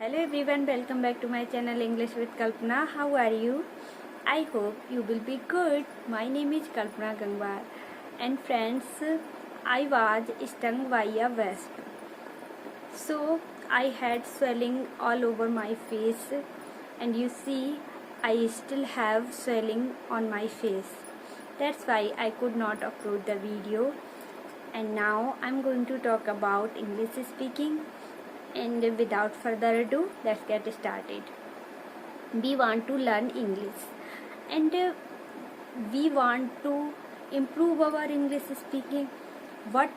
Hello everyone, welcome back to my channel English with Kalpana. How are you? I hope you will be good. My name is Kalpana Gangwar. And friends, I was stung by a wasp. So I had swelling all over my face, and you see I still have swelling on my face. That's why I could not upload the video. And now I'm going to talk about English speaking. And without further ado, let's get started. We want to learn English, and we want to improve our English speaking. Why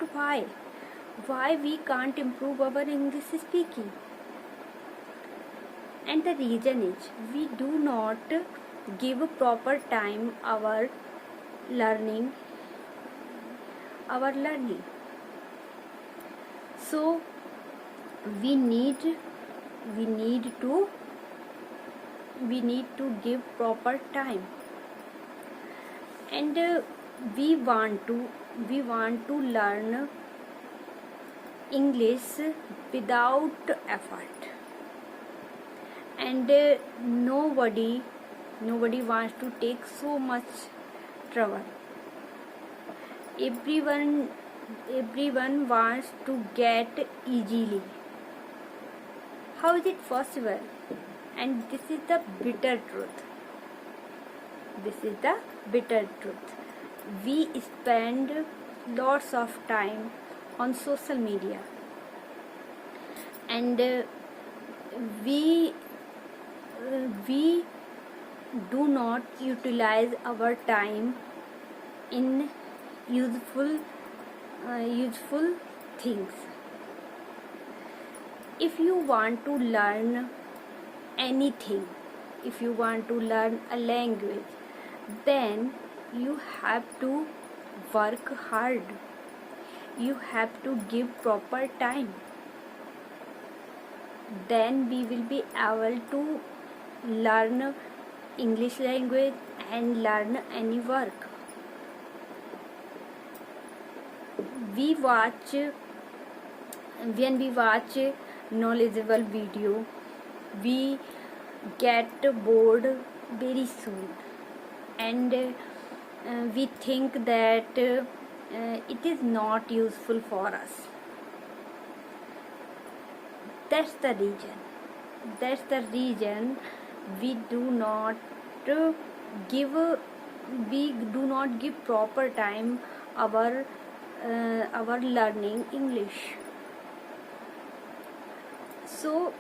we can't improve our English speaking? And the reason is we do not give proper time our learning. So we need to give proper time, and we want to learn English without effort, and nobody wants to take so much trouble. Everyone wants to get easily. How is it possible? And this is the bitter truth. We spend lots of time on social media, and we do not utilize our time in useful things. If you want to learn anything, if you want to learn a language, then you have to work hard. You have to give proper time. Then we will be able to learn English language and learn any work. When we watch knowledgeable video, we get bored very soon, and we think that it is not useful for us. That's the reason we do not give proper time our learning English. So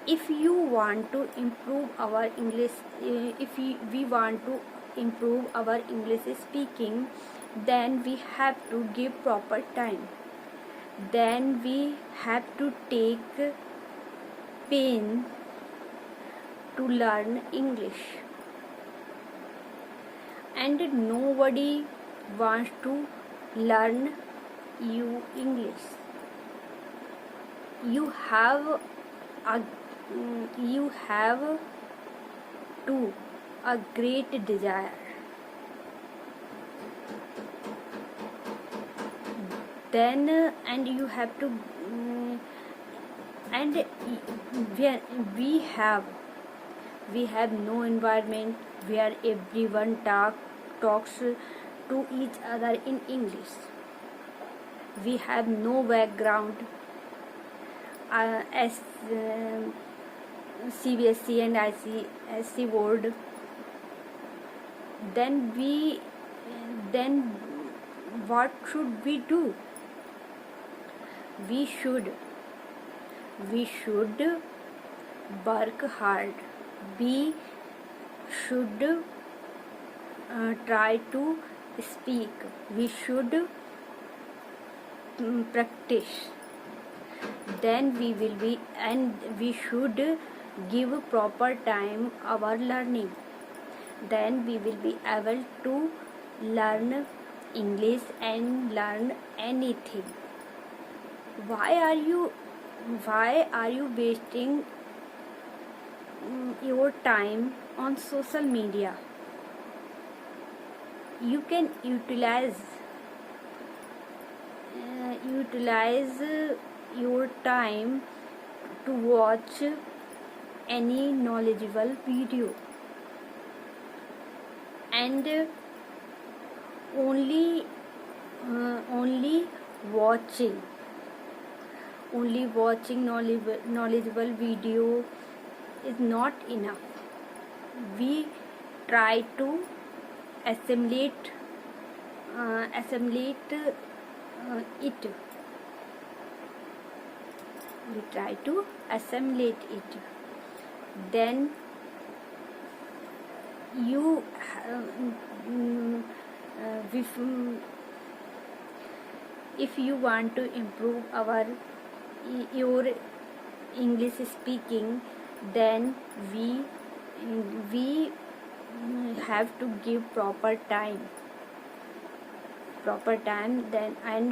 if you want to improve our English, we want to improve our English speaking, then we have to give proper time. Then we have to take pain to learn English, and nobody wants to learn you English. You have a great desire. Then and you have to and we have no environment where everyone talks to each other in English. We have no background as CBSE and ICSE board. Then what should we do? We should work hard. We should try to speak. We should practice. Then we should give proper time our learning. Then we will be able to learn English and learn anything. Why are you wasting your time on social media? You can utilize your time to watch any knowledgeable video, and only watching knowledgeable video is not enough. We try to assimilate it. We try to assimilate it. Then you if you want to improve your English speaking, then we have to give proper time then, and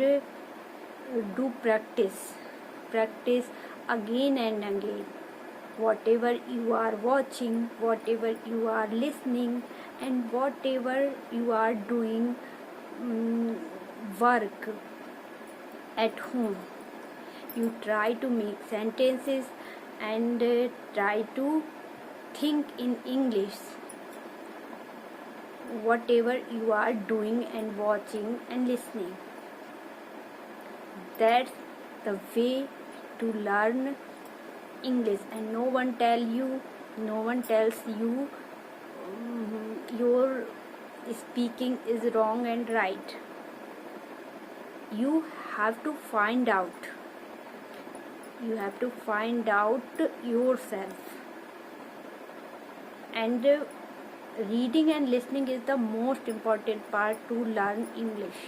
do practice again and again. Whatever you are watching, whatever you are listening, and whatever you are doing work at home, you try to make sentences and try to think in English. Whatever you are doing and watching and listening, that's the way to learn English. And no one tells you your speaking is wrong and right. You have to find out yourself. And reading and listening is the most important part to learn English.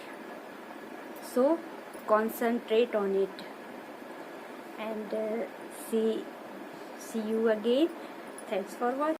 So concentrate on it, and see you again. Thanks for watching.